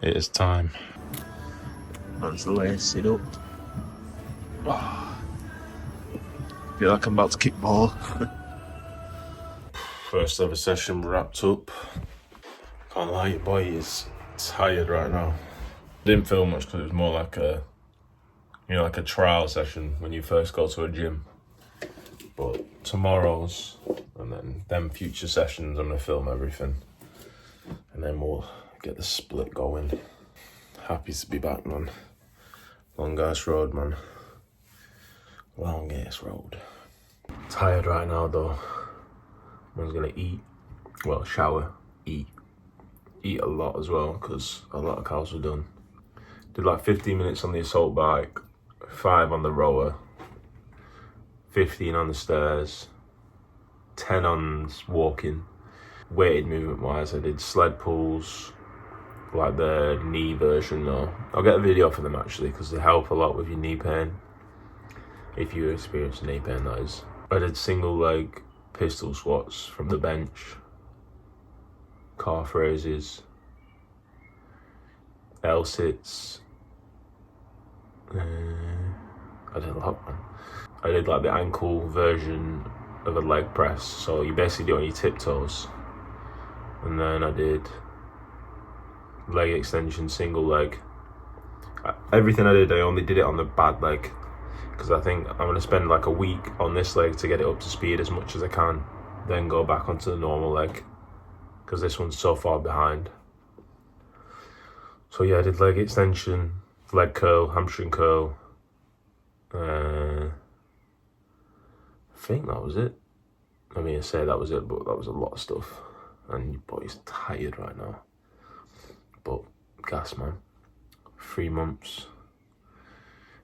It is time. Let's lace it up. Feel like I'm about to kick ball. First ever session wrapped up. Can't lie, your boy is tired right now. Didn't feel much because it was more like a, like a trial session when you first go to a gym. But tomorrow's and then them future sessions, I'm gonna film everything, and then we'll get the split going. Happy to be back, man. Long ass road, man. Long ass road. Tired right now though. I'm gonna eat, well, shower, eat a lot as well because a lot of cows were done. Did like 15 minutes on the assault bike, 5 on the rower, 15 on the stairs, 10 on walking. Weighted movement wise, I did sled pulls, like the knee version though. I'll get a video for them actually because they help a lot with your knee pain. If you experience knee pain, that is. I did single leg pistol squats from the bench, calf raises, L sits. I did a lot, man. I did like the ankle version of a leg press, so you basically do it on your tiptoes. And then I did leg extension, single leg. Everything I did, I only did it on the bad leg because I think I'm gonna spend like a week on this leg to get it up to speed as much as I can, then go back onto the normal leg because this one's so far behind. So yeah, I did leg extension, leg curl, hamstring curl. I think that was it. I mean, I say that was it, but that was a lot of stuff. And your boy's tired right now. But gas, man. 3 months.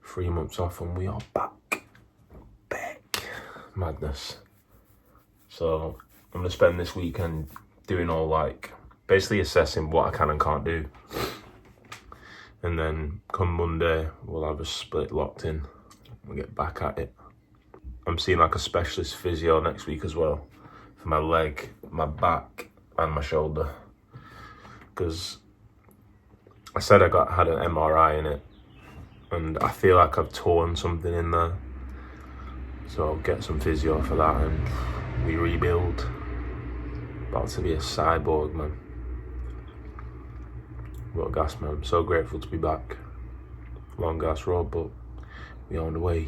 3 months off and we are back. Madness. So I'm gonna spend this weekend doing all like, basically assessing what I can and can't do. And then come Monday, we'll have a split locked in. We'll get back at it. I'm seeing like a specialist physio next week as well for my leg, my back, and my shoulder. Because I said I had an MRI in it, and I feel like I've torn something in there. So I'll get some physio for that, and we rebuild. About to be a cyborg, man. What a gas, man. I'm so grateful to be back. Long gas road, but we're on the way.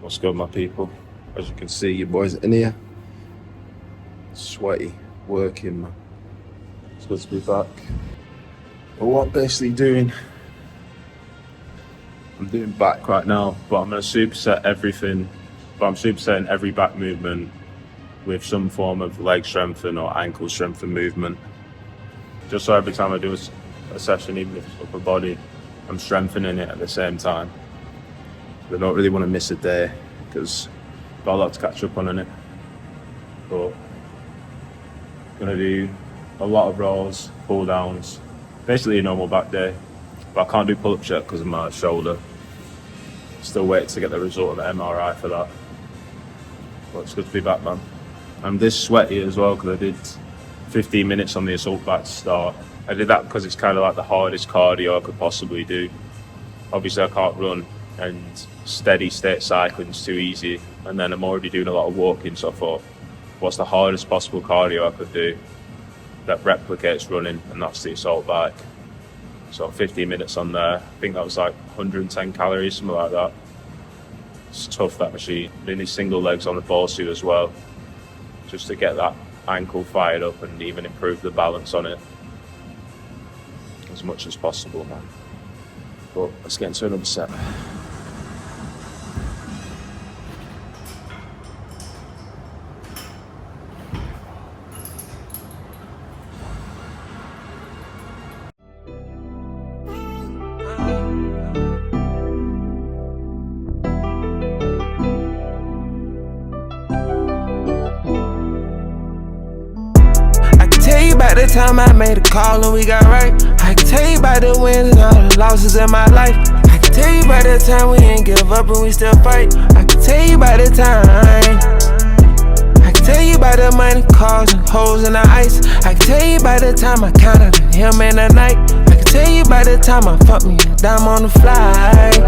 What's good, my people? As you can see, your boys in here. Sweaty, working, man. It's good to be back. But what I'm basically doing, I'm doing back right now, but I'm going to superset everything. But I'm supersetting every back movement with some form of leg strengthen or ankle strengthen movement. Just so every time I do a session, even if it's upper body, I'm strengthening it at the same time. I don't really want to miss a day because I've got a lot to catch up on in it. But I'm going to do a lot of rows, pull downs, basically a normal back day. But I can't do pull-ups yet because of my shoulder. Still waiting to get the result of the MRI for that. But it's good to be back, man. I'm this sweaty as well because I did 15 minutes on the assault bike to start. I did that because it's kind of like the hardest cardio I could possibly do. Obviously I can't run, and steady state cycling's too easy, and then I'm already doing a lot of walking, so I thought, what's the hardest possible cardio I could do that replicates running, and that's the assault bike. So 15 minutes on there, I think that was like 110 calories, something like that. It's tough, that machine. Doing these single legs on the ball suit as well, just to get that ankle fired up and even improve the balance on it as much as possible, man. But let's get into another set. the time I made a call and we got right. I can tell you about the wins and all the losses in my life. I can tell you about the time we didn't give up and we still fight. I can tell you about the time. I can tell you about the money, cars and holes in the ice. I can tell you about the time I counted him in the night. I can tell you about the time I fucked me a dime on the flight.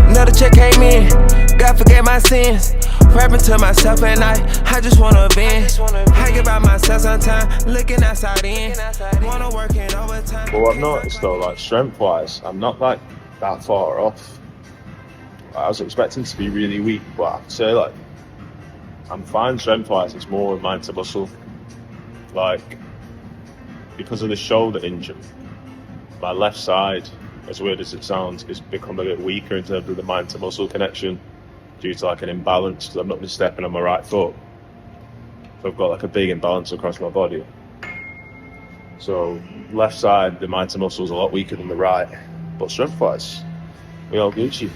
Another check came in, God forgave my sins. Rapping to myself at night, I just wanna bend. I get by myself sometimes, looking outside in. Wanna work in overtime. But what I've noticed though, like strength-wise, I'm not like that far off. I was expecting to be really weak, but I'd say like I'm fine strength-wise. It's more mind to muscle. Like because of the shoulder injury, my left side, as weird as it sounds, is become a bit weaker in terms of the mind to muscle connection due to like an imbalance because I've not been stepping on my right foot. So I've got like a big imbalance across my body. So left side, the mind to muscle is a lot weaker than the right. But strength wise, we all Gucci.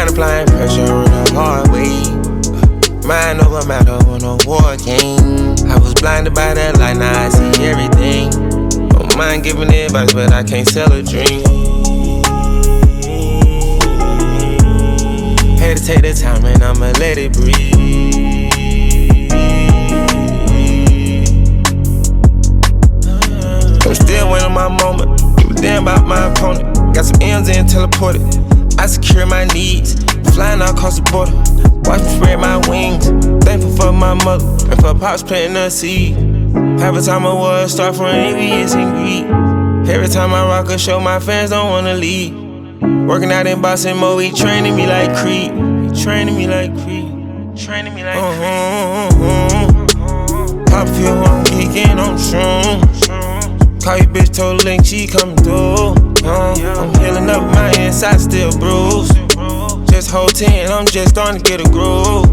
Applying pressure on the hard way. Mind over matter when a war came. I was blinded by that light, now I see everything. Don't mind giving advice, but I can't sell a dream. Had to take the time and I'ma let it breathe. I'm still waiting on my moment. Give a damn about my opponent. Got some M's and teleported. I secure my needs, flying all across the border. Watch me spread my wings. Thankful for my mother and for pops planting a seed. Half the time I was start from envious and greed. Every time I rock a show, my fans don't wanna leave. Working out in Boston, Mo, he training me like Creed. He training me like Creed. Training me like Creed. Pop feel I'm geeking on shrooms. Call your bitch, told link, she coming through. I'm healing up, my inside still bruised. Just hold 10, I'm just starting to get a groove.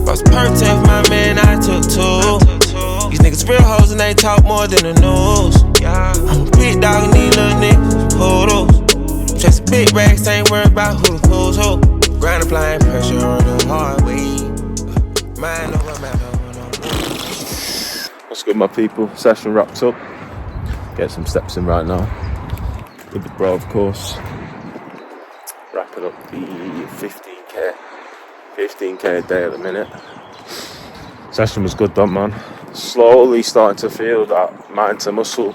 Boss perk 10 for my man, I took 2. These niggas real hoes and they talk more than the news. I'm a big dog and these little niggas poodles. Just big racks, ain't worried about who's who. Grind applying pressure on the hard way. Mind over matter. What's good, my people? Session wrapped up. Get some steps in right now. With the bro, of course. Wrapping up the 15k a day at the minute. Session was good though, man. Slowly starting to feel that mind to muscle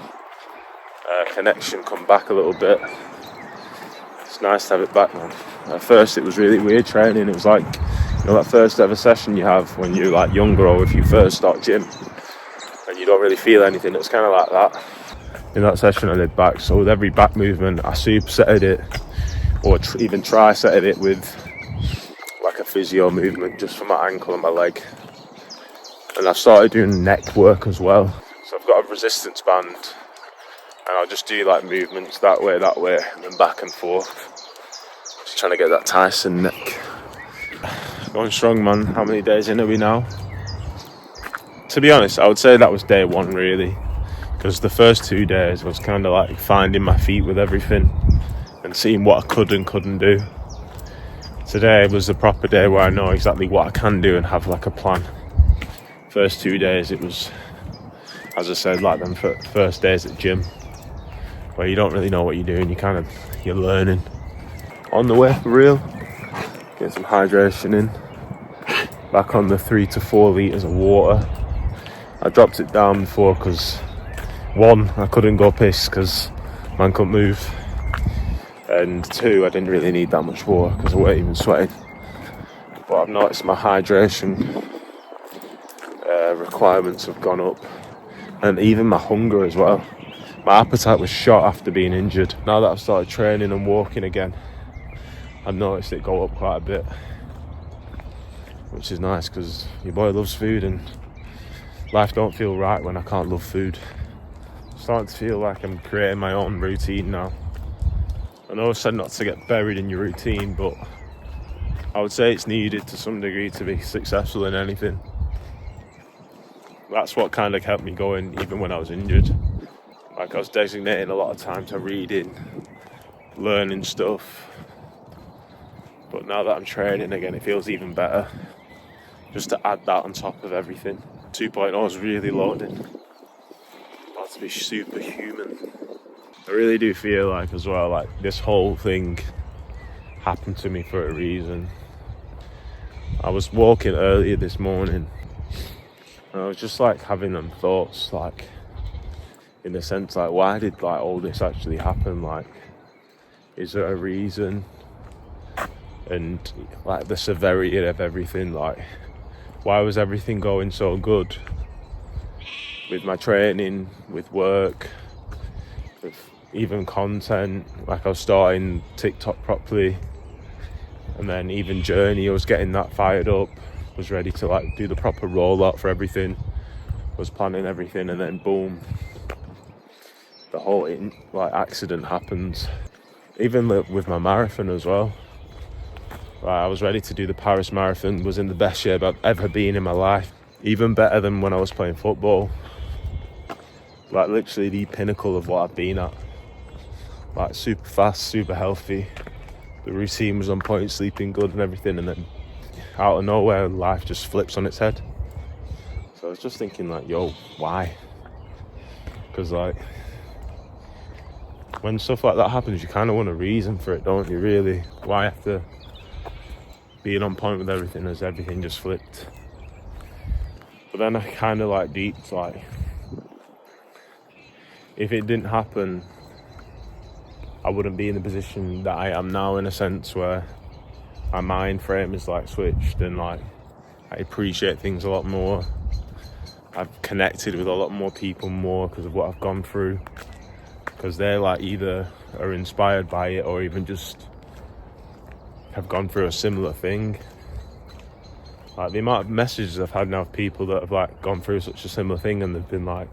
connection come back a little bit. It's nice to have it back, man. At first it was really weird training. It was like, you know, that first ever session you have when you're like younger or if you first start gym and you don't really feel anything. It's kind of like that. In that session I did back, so with every back movement I supersetted it or even trisetted it with like a physio movement just for my ankle and my leg. And I've started doing neck work as well. So I've got a resistance band and I'll just do like movements that way and then back and forth. Just trying to get that Tyson neck. Going strong, man. How many days in are we now? To be honest, I would say that was day 1 really. Because the first 2 days was kind of like finding my feet with everything and seeing what I could and couldn't do. Today was the proper day where I know exactly what I can do and have like a plan. First 2 days it was, as I said, like them first days at gym where you don't really know what you're doing, you're learning. On the way for real, get some hydration in. Back on the 3 to 4 litres of water. I dropped it down before because 1, I couldn't go piss because man couldn't move, and 2, I didn't really need that much water because I wasn't even sweating. But I've noticed my hydration requirements have gone up, and even my hunger as well. My appetite was shot after being injured. Now that I've started training and walking again, I've noticed it go up quite a bit, which is nice because your boy loves food and life don't feel right when I can't love food. Starting to feel like I'm creating my own routine now. I know I said not to get buried in your routine, but I would say it's needed to some degree to be successful in anything. That's what kind of kept me going even when I was injured. Like I was designating a lot of time to reading, learning stuff. But now that I'm training again, it feels even better. Just to add that on top of everything. 2.0 is really loading. About to be superhuman. I really do feel like as well, like this whole thing happened to me for a reason. I was walking earlier this morning and I was just like having them thoughts, like in a sense, like why did like all this actually happen? Like, is there a reason? And like the severity of everything, like why was everything going so good with my training, with work, with even content. Like I was starting TikTok properly, and then even Journey, I was getting that fired up, was ready to like do the proper rollout for everything, was planning everything, and then boom, the whole like accident happens. Even with my marathon as well. I was ready to do the Paris Marathon, was in the best shape I've ever been in my life. Even better than when I was playing football. Like literally the pinnacle of what I've been at. Like super fast, super healthy. The routine was on point, sleeping good and everything, and then out of nowhere life just flips on its head. So I was just thinking like, yo, why? Because like, when stuff like that happens, you kind of want a reason for it, don't you, really? Why after being on point with everything has everything just flipped? But then I kind of like deeped, like, if it didn't happen, I wouldn't be in the position that I am now, in a sense where my mind frame is like switched and like I appreciate things a lot more. I've connected with a lot more people more because of what I've gone through, because they're like either are inspired by it or even just have gone through a similar thing. Like the amount of messages I've had now of people that have like gone through such a similar thing and they've been like,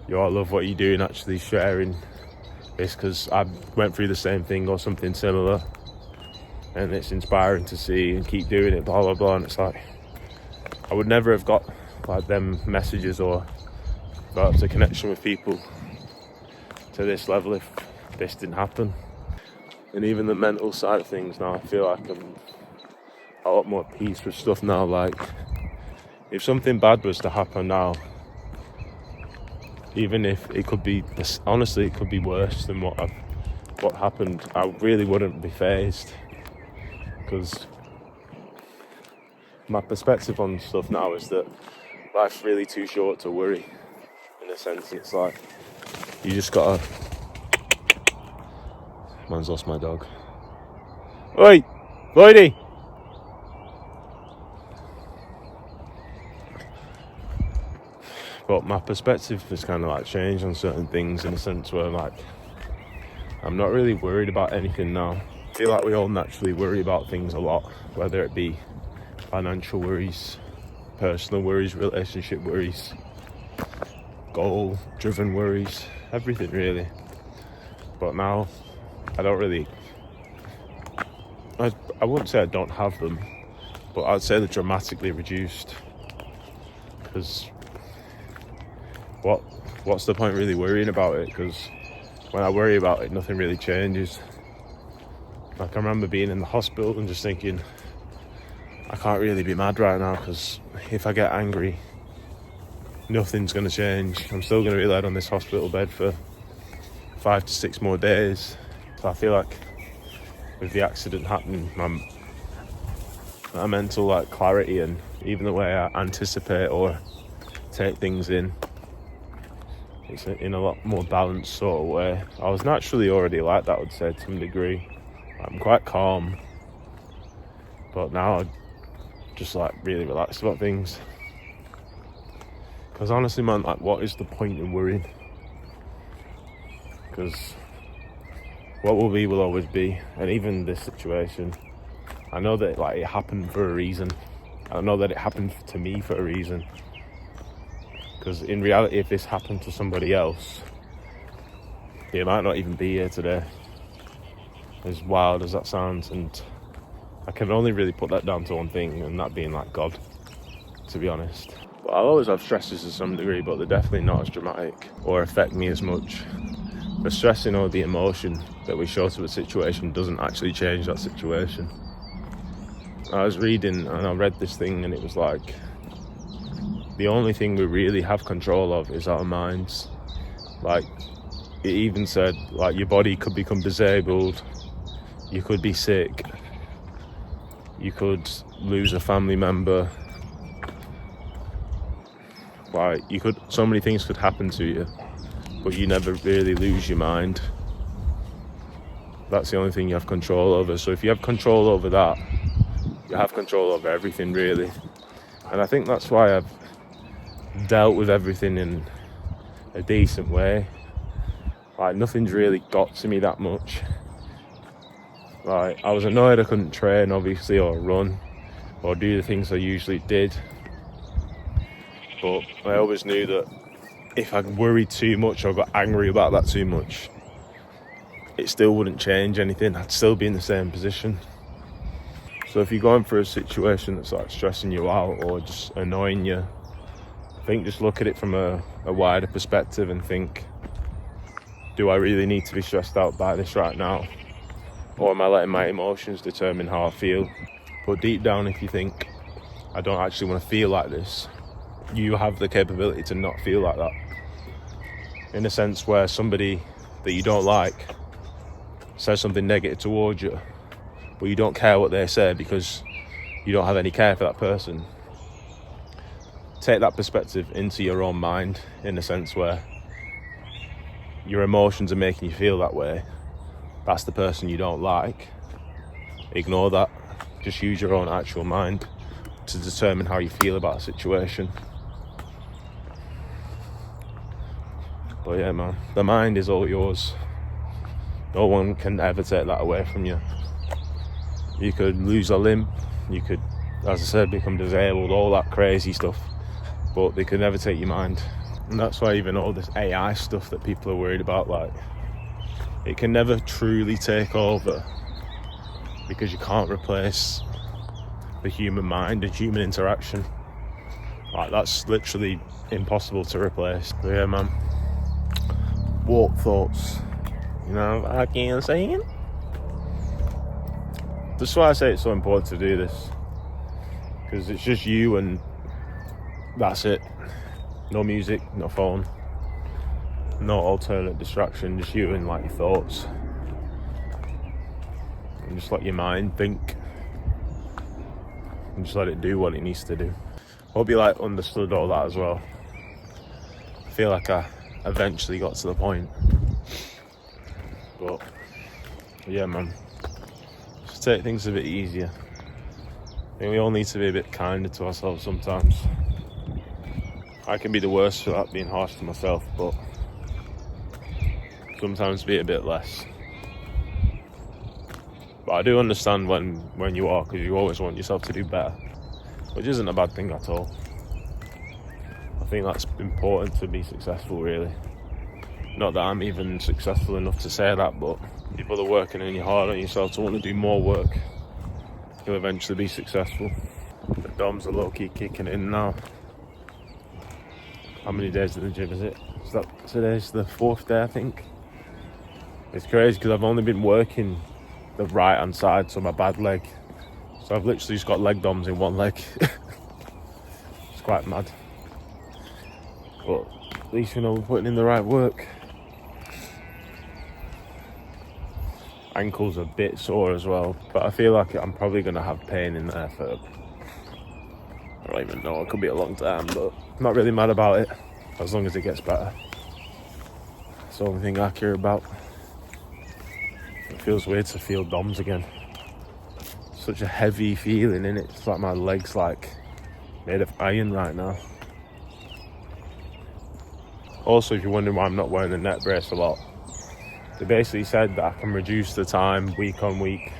yo, I love what you do, and actually sharing this because I went through the same thing or something similar, and it's inspiring to see and keep doing it, blah blah blah. And it's like, I would never have got like them messages or got a connection with people to this level if this didn't happen. And even the mental side of things now, I feel like I'm a lot more at peace with stuff now. Like, if something bad was to happen now, even if it could be, honestly, it could be worse than what happened, I really wouldn't be fazed, because my perspective on stuff now is that life's really too short to worry, in a sense. It's like, you just gotta... Man's lost my dog. Oi! Lloydie! But my perspective has kind of like changed on certain things, in a sense where like I'm not really worried about anything now. I feel like we all naturally worry about things a lot, whether it be financial worries, personal worries, relationship worries, goal-driven worries, everything really. But now I don't really, I wouldn't say I don't have them, but I'd say they're dramatically reduced. Because what's the point really worrying about it? Because when I worry about it, nothing really changes. Like, I remember being in the hospital and just thinking, I can't really be mad right now, because if I get angry, nothing's going to change. I'm still going to be laid on this hospital bed for 5 to 6 more days. So I feel like with the accident happening, my mental like clarity and even the way I anticipate or take things in, it's in a lot more balanced sort of way. I was naturally already like that, I would say, to some degree. I'm quite calm, but now I'm just like really relaxed about things. Because honestly, man, like, what is the point in worrying? Because what will be will always be. And even this situation, I know that like it happened for a reason. I know that it happened to me for a reason. Because in reality, if this happened to somebody else, he might not even be here today. As wild as that sounds, and I can only really put that down to one thing, and that being like God, to be honest. But I'll always have stresses to some degree, but they're definitely not as dramatic or affect me as much. The stressing or the emotion that we show to a situation doesn't actually change that situation. I was reading and I read this thing and it was like, the only thing we really have control of is our minds. Like, it even said, like, your body could become disabled, you could be sick, you could lose a family member, like, so many things could happen to you, but you never really lose your mind. That's the only thing you have control over. So if you have control over that, you have control over everything, really. And I think that's why I've dealt with everything in a decent way. Like, nothing's really got to me that much. Like, I was annoyed I couldn't train, obviously, or run, or do the things I usually did. But I always knew that if I worried too much or got angry about that too much, it still wouldn't change anything. I'd still be in the same position. So if you're going through a situation that's like stressing you out or just annoying you, I think just look at it from a wider perspective and think, do I really need to be stressed out by this right now? Or am I letting my emotions determine how I feel? But deep down, if you think, I don't actually want to feel like this, you have the capability to not feel like that. In a sense where somebody that you don't like says something negative towards you, but you don't care what they say because you don't have any care for that person. Take that perspective into your own mind, in a sense where your emotions are making you feel that way. That's the person you don't like. Ignore that. Just use your own actual mind to determine how you feel about a situation. But yeah, man, the mind is all yours. No one can ever take that away from you. You could lose a limb, you could, as I said, become disabled, all that crazy stuff, but they could never take your mind. And that's why even all this AI stuff that people are worried about, like, it can never truly take over because you can't replace the human mind and human interaction. Like, that's literally impossible to replace. But yeah, man, what thoughts? You know, I can't say it. That's why I say it's so important to do this, because it's just you and that's it. No music, no phone, no alternate distraction, just you and like your thoughts, and just let your mind think and just let it do what it needs to do. Hope you like understood all that as well. I feel like I eventually got to the point, but yeah, man, just take things a bit easier. I think we all need to be a bit kinder to ourselves sometimes. I can be the worst for that, being harsh to myself, but sometimes be a bit less. But I do understand when you are, because you always want yourself to do better, which isn't a bad thing at all. I think that's important to be successful, really. Not that I'm even successful enough to say that, but people are working in your hard on yourself to want to do more work. You'll eventually be successful. The DOMs are low-key kicking in now. How many days at the gym is it? Today's the 4th day, I think. It's crazy because I've only been working the right hand side, so my bad leg. So I've literally just got leg DOMs in one leg. It's quite mad. But at least we know we're putting in the right work. Ankle's a bit sore as well, but I feel like I'm probably going to have pain in there for, I don't even know, it could be a long time, but I'm not really mad about it, as long as it gets better. That's the only thing I care about. It feels weird to feel DOMs again. Such a heavy feeling in it. It's like my leg's like made of iron right now. Also, if you're wondering why I'm not wearing the neck brace a lot, they basically said that I can reduce the time week on week.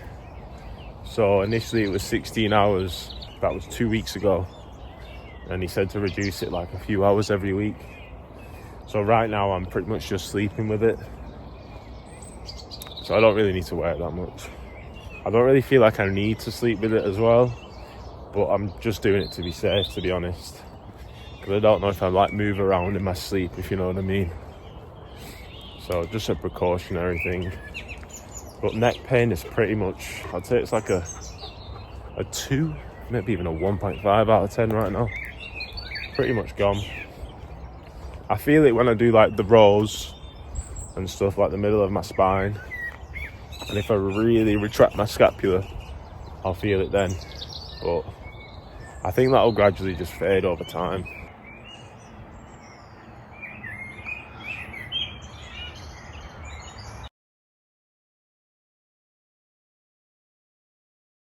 So initially it was 16 hours, that was 2 weeks ago. And he said to reduce it like a few hours every week. So right now I'm pretty much just sleeping with it. So I don't really need to wear it that much. I don't really feel like I need to sleep with it as well, but I'm just doing it to be safe, to be honest. because I don't know if I like move around in my sleep, if you know what I mean. So just a precautionary thing. But neck pain is pretty much, I'd say it's like a 2, maybe even a 1.5 out of 10 right now. Pretty much gone. I feel it when I do like the rows and stuff, like the middle of my spine. And if I really retract my scapula, I'll feel it then. But I think that'll gradually just fade over time.